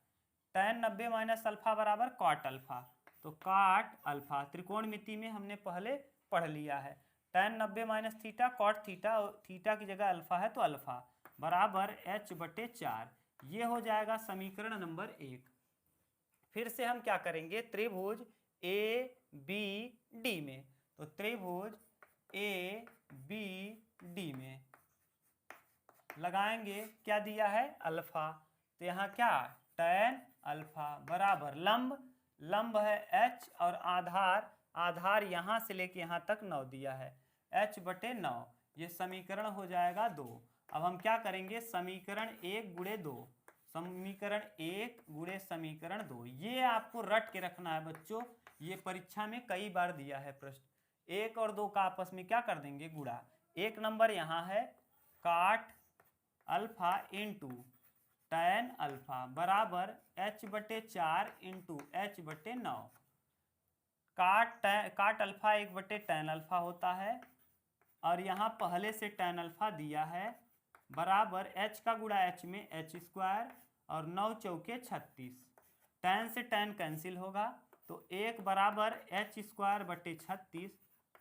tan 90 माइनस अल्फा बराबर कॉट अल्फा, तो कॉट अल्फा त्रिकोणमिति में हमने पहले पढ़ लिया है। tan 90 minus theta cot theta, theta की जगह अल्फा है तो अल्फा बराबर h बटे 4। ये हो जाएगा समीकरण नंबर 1। फिर से हम क्या करेंगे, त्रिभुज ए बी डी में, तो त्रिभुज ए बी डी में लगाएंगे, क्या दिया है अल्फा, तो यहाँ क्या tan अल्फा बराबर लंब, लंब है h और आधार, आधार यहाँ से लेके यहाँ तक 9 दिया है, h बटे 9। ये समीकरण हो जाएगा 2। अब हम क्या करेंगे, समीकरण 1 गुणे 2, समीकरण 1 गुणे समीकरण 2, ये आपको रट के रखना है बच्चों, ये परीक्षा में कई बार दिया है प्रश्न। 1 और 2 का आपस में क्या कर देंगे, गुणा। 1 नंबर यहाँ है काट अल्फा इंटू tan अल्फा बराबर h बटे 4 इंटू h बटे 9। काट अल्फा 1 बटे tan अल्फा होता है और यहाँ पहले से tan अल्फा दिया है बराबर h का गुणा h में h स्क्वायर और 9 चौके 36, tan से tan कैंसिल होगा तो 1 बराबर h स्क्वायर बटे 36,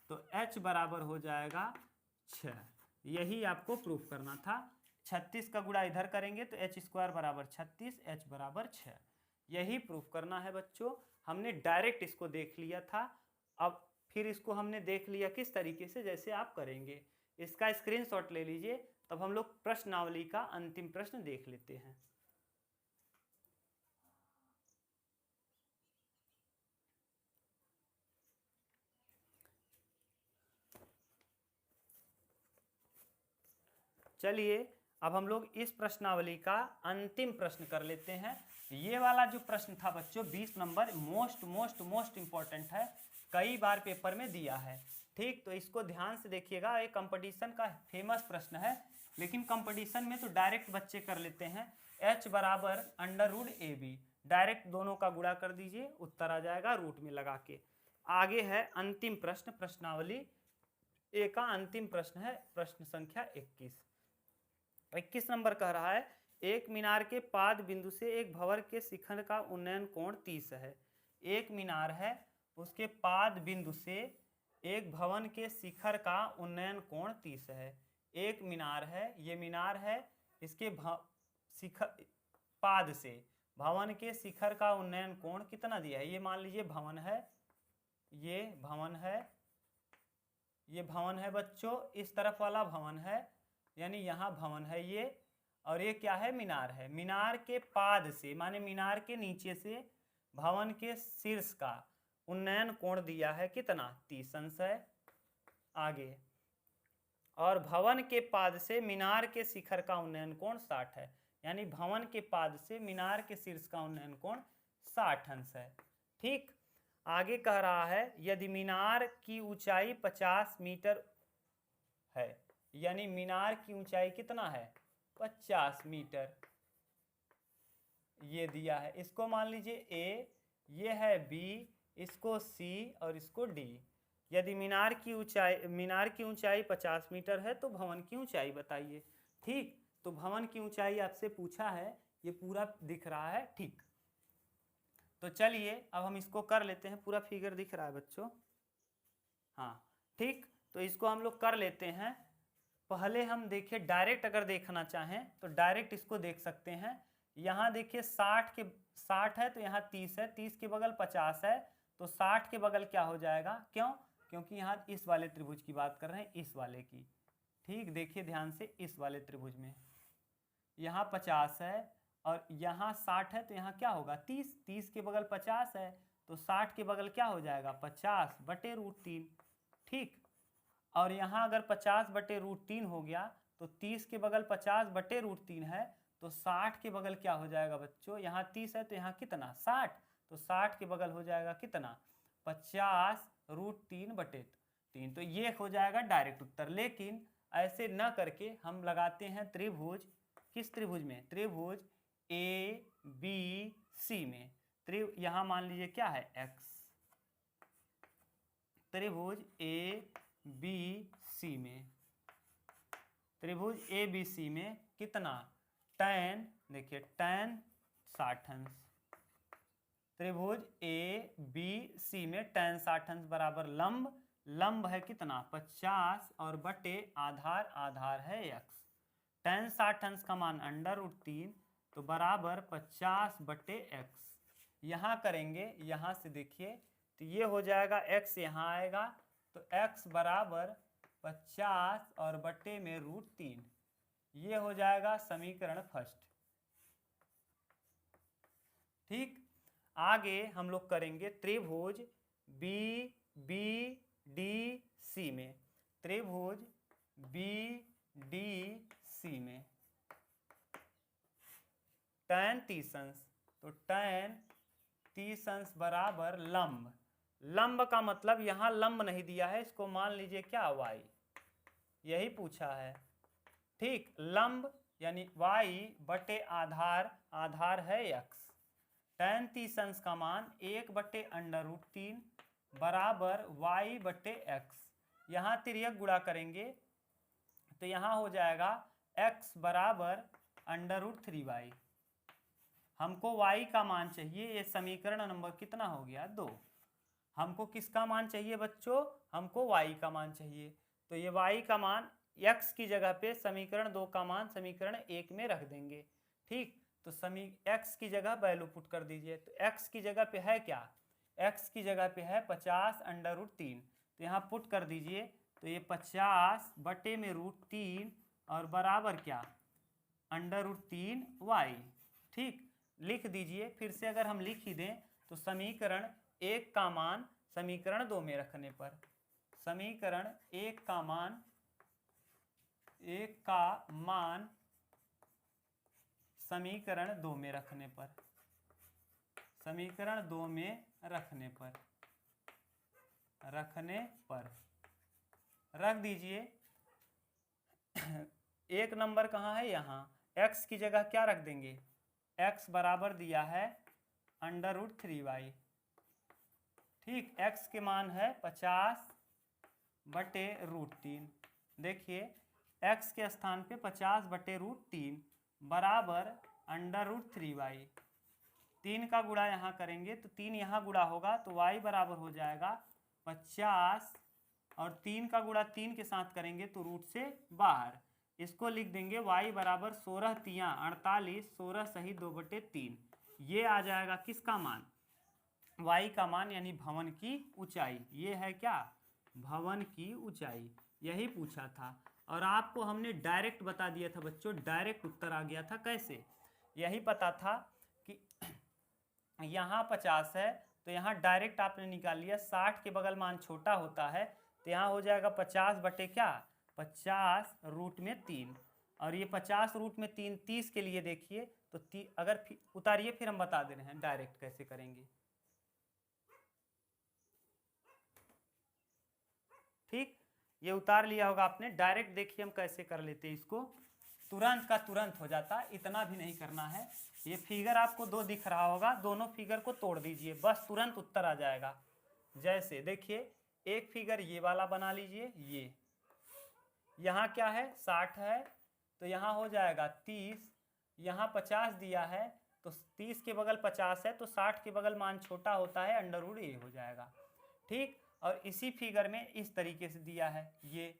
तो h बराबर हो जाएगा 6। यही आपको प्रूफ करना था। 36 का गुणा इधर करेंगे तो h स्क्वायर बराबर 36, h बराबर 6। यही प्रूफ करना है बच्चों। हमने डायरेक्ट इसको देख लिया था, अब फिर इसको हमने देख लिया किस तरीके से, जैसे आप करेंगे। इसका स्क्रीनशॉट ले लीजिए, तब हम लोग प्रश्नावली का अंतिम प्रश्न देख लेते हैं। चलिए अब हम लोग इस प्रश्नावली का अंतिम प्रश्न कर लेते हैं। ये वाला जो प्रश्न था बच्चों 20 नंबर, मोस्ट इंपॉर्टेंट है, कई बार पेपर में दिया है। ठीक, तो इसको ध्यान से देखिएगा, ये कंपटीशन का फेमस प्रश्न है, लेकिन कंपटीशन में तो डायरेक्ट बच्चे कर लेते हैं। h बराबर under root a b, direct दोनों का गुणा कर दीजिए, उत्तर आ जाएगा रूट में लगा के। आगे है अंतिम प्रश्न, प्रश्नावली ए का अंतिम प्रश्न है प्रश्न संख्या 21 नंबर कह रहा है, एक मीनार के पाद बिंदु से एक भवन के शिखर का उन्नयन कोण 30 है। एक मीनार है, उसके पाद बिंदु से एक भवन के शिखर का उन्नयन कोण 30 है। एक मीनार है, ये मीनार है, इसके शिखर पाद से भवन के शिखर का उन्नयन कोण कितना दिया है। ये मान लीजिए भवन है, ये भवन है, ये भवन है बच्चों, इस तरफ वाला भवन है, यानी यहाँ भवन है ये, और ये क्या है, मीनार है। मीनार के पाद से माने मीनार के नीचे से भवन के शीर्ष का उन्नयन कोण दिया है कितना, 30 अंश है। आगे, और भवन के पाद से मीनार के शिखर का उन्नयन कोण 60 है, यानी भवन के पाद से मीनार के शीर्ष का उन्नयन कोण 60 अंश है। ठीक, आगे कह रहा है यदि मीनार की ऊंचाई 50 मीटर है, यानी मीनार की ऊंचाई कितना है, 50 मीटर, ये दिया है। इसको मान लीजिए A, ये है B, इसको C और इसको D। यदि मीनार की ऊंचाई 50 मीटर है तो भवन की ऊंचाई बताइए। ठीक, तो भवन की ऊंचाई आपसे पूछा है, ये पूरा दिख रहा है। ठीक, तो चलिए अब हम इसको कर लेते हैं, पूरा फिगर दिख रहा है बच्चों। हाँ ठीक, तो इसको हम लोग कर लेते हैं। पहले हम देखिए डायरेक्ट अगर देखना चाहें तो डायरेक्ट इसको देख सकते हैं। यहाँ देखिए 60 है तो यहाँ 30 है, 30 के बगल 50 है तो 60 के बगल क्या हो जाएगा, क्यों, क्योंकि यहाँ इस वाले त्रिभुज की बात कर रहे हैं, इस वाले की। ठीक, देखिए ध्यान से, इस वाले त्रिभुज में यहाँ 50 है और यहाँ 60 है तो यहाँ क्या होगा 30, 30 के बगल 50 है तो 60 के बगल क्या हो जाएगा 50 बटे रूट 3। ठीक, और यहाँ अगर 50 बटे रूट 3 हो गया तो 30 के बगल 50 बटे रूट 3 है तो 60 के बगल क्या हो जाएगा बच्चों, यहाँ 30 है तो यहाँ कितना 60, तो 60 के बगल हो जाएगा कितना 50√3/3। तो ये हो जाएगा डायरेक्ट उत्तर। लेकिन ऐसे न करके हम लगाते हैं त्रिभुज, किस त्रिभुज में, त्रिभुज ABC में। यहाँ मान लीजिए क्या है x, त्रिभुज ABC में, त्रिभुज ABC में कितना tan, देखिए tan 60 अंश, त्रिभुज ABC में tan 60 अंश बराबर लंब, लंब है कितना 50 और बटे आधार, आधार है x। tan 60 अंश का मान √3 तो बराबर 50/x। यहाँ करेंगे, यहाँ से देखिए तो ये हो जाएगा x, यहाँ आएगा तो x बराबर 50 और बटे में √3। ये हो जाएगा समीकरण फर्स्ट। ठीक, आगे हम लोग करेंगे त्रिभुज BDC में, त्रिभुज BDC में tan 30 अंश, तो tan 30 अंश बराबर लंब, लंब का मतलब यहाँ लंब नहीं दिया है, इसको मान लीजिए क्या y, यही पूछा है। ठीक, लंब यानी y बटे आधार, आधार है x। tan 30 अंश का मान 1/√3 बराबर y बटे x। यहाँ तिर्यक गुणा करेंगे तो यहाँ हो जाएगा x बराबर √3y। हमको y का मान चाहिए, ये समीकरण नंबर कितना हो गया 2। हमको किसका मान चाहिए बच्चों, हमको y का मान चाहिए। तो ये y का मान x की जगह पे समीकरण 2 का मान समीकरण 1 में रख देंगे। ठीक, तो x की जगह वैल्यू पुट कर दीजिए। तो x की जगह पे है क्या, x की जगह पे है 50√3, तो यहाँ पुट कर दीजिए। तो ये 50/√3 और बराबर क्या √3y। ठीक, लिख दीजिए। फिर से अगर हम लिख ही दें तो समीकरण 1 का मान समीकरण 2 में रखने पर, समीकरण 1 का मान समीकरण 2 में रखने पर, समीकरण 2 में रखने पर रख दीजिए। 1 नंबर कहाँ है, यहाँ x की जगह क्या रख देंगे, x बराबर दिया है √3y। ठीक, x के मान है 50/√3। देखिए x के स्थान पे 50/√3 बराबर √3y। 3 का गुणा यहाँ करेंगे तो 3 यहाँ गुणा होगा तो y बराबर हो जाएगा 50, और 3 का गुणा 3 के साथ करेंगे तो रूट से बाहर। इसको लिख देंगे y बराबर 16 तियाँ 48, 16 सही 2/3। ये आ जाएगा किसका मान, y का मान यानी भवन की ऊंचाई। ये है क्या, भवन की ऊंचाई, यही पूछा था। और आपको हमने डायरेक्ट बता दिया था बच्चों, डायरेक्ट उत्तर आ गया था। कैसे, यही पता था कि यहाँ 50 है तो यहाँ डायरेक्ट आपने निकाल लिया। 60 के बगल मान छोटा होता है तो यहाँ हो जाएगा 50 बटे क्या 50√3, और ये 50√3 30 के लिए देखिए तो अगर उतारिए फिर हम बता दे रहे हैं डायरेक्ट कैसे करेंगे। ठीक, ये उतार लिया होगा आपने। डायरेक्ट देखिए हम कैसे कर लेते हैं इसको, तुरंत का तुरंत हो जाता, इतना भी नहीं करना है। ये फिगर आपको 2 दिख रहा होगा, दोनों फिगर को तोड़ दीजिए, बस तुरंत उत्तर आ जाएगा। जैसे देखिए एक फिगर ये वाला बना लीजिए, ये यहाँ क्या है 60 है तो यहाँ हो जाएगा 30, यहाँ 50 दिया है तो 30 के बगल 50 है तो 60 के बगल मान छोटा होता है, √a हो जाएगा। ठीक, और इसी फिगर में इस तरीके से दिया है, ये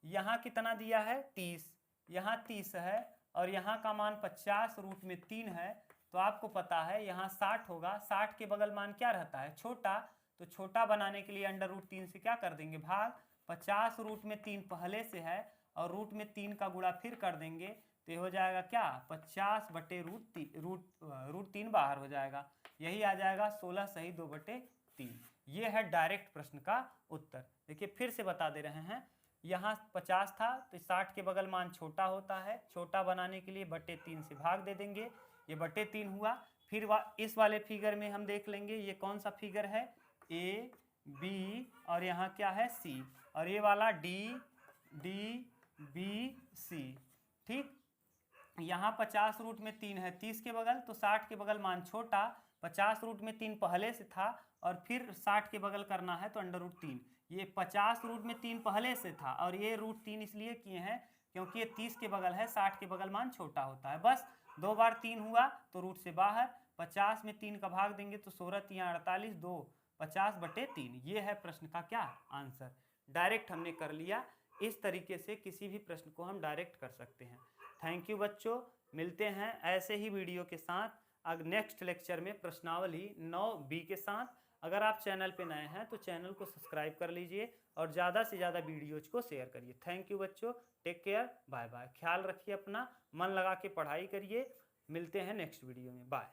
यहाँ कितना दिया है 30, यहाँ 30 है और यहाँ का मान 50√3 है, तो आपको पता है यहाँ 60 होगा। 60 के बगल मान क्या रहता है छोटा, तो छोटा बनाने के लिए √3 से क्या कर देंगे भाग। 50√3 पहले से है और रूट में 3 का गुणा फिर कर देंगे तो ये हो जाएगा क्या 50/√3 बाहर हो जाएगा। यही आ जाएगा 16 सही 2/3। ये है डायरेक्ट प्रश्न का उत्तर। देखिए फिर से बता दे रहे हैं, यहाँ 50 था तो 60 के बगल मान छोटा होता है, छोटा बनाने के लिए बटे 3 से भाग दे देंगे, ये बटे 3 हुआ। फिर इस वाले फिगर में हम देख लेंगे ये कौन सा फिगर है, ए बी और यहाँ क्या है सी, और ये वाला डी डी बी सी। ठीक, यहाँ 50 रूट में 3 है 30 के बगल, तो 60 के बगल मान छोटा, 50 रूट में 3 पहले से था और फिर 60 के बगल करना है तो अंडर रूट 3। ये 50 रूट में 3 पहले से था और ये रूट 3 इसलिए किए हैं क्योंकि ये 30 के बगल है, 60 के बगल मान छोटा होता है। बस 2 बार 3 हुआ तो रूट से बाहर, 50 में 3 का भाग देंगे तो 16 3 48, 2 50 बटे 3। ये है प्रश्न का क्या आंसर। डायरेक्ट हमने कर लिया। इस तरीके से किसी भी प्रश्न को हम डायरेक्ट कर सकते हैं। थैंक यू बच्चों, मिलते हैं ऐसे ही वीडियो के साथ अब नेक्स्ट लेक्चर में प्रश्नावली 9B के साथ। अगर आप चैनल पे नए हैं तो चैनल को सब्सक्राइब कर लीजिए और ज़्यादा से ज़्यादा वीडियोज को शेयर करिए। थैंक यू बच्चों, टेक केयर, बाय बाय। ख्याल रखिए अपना, मन लगा के पढ़ाई करिए। मिलते हैं नेक्स्ट वीडियो में, बाय।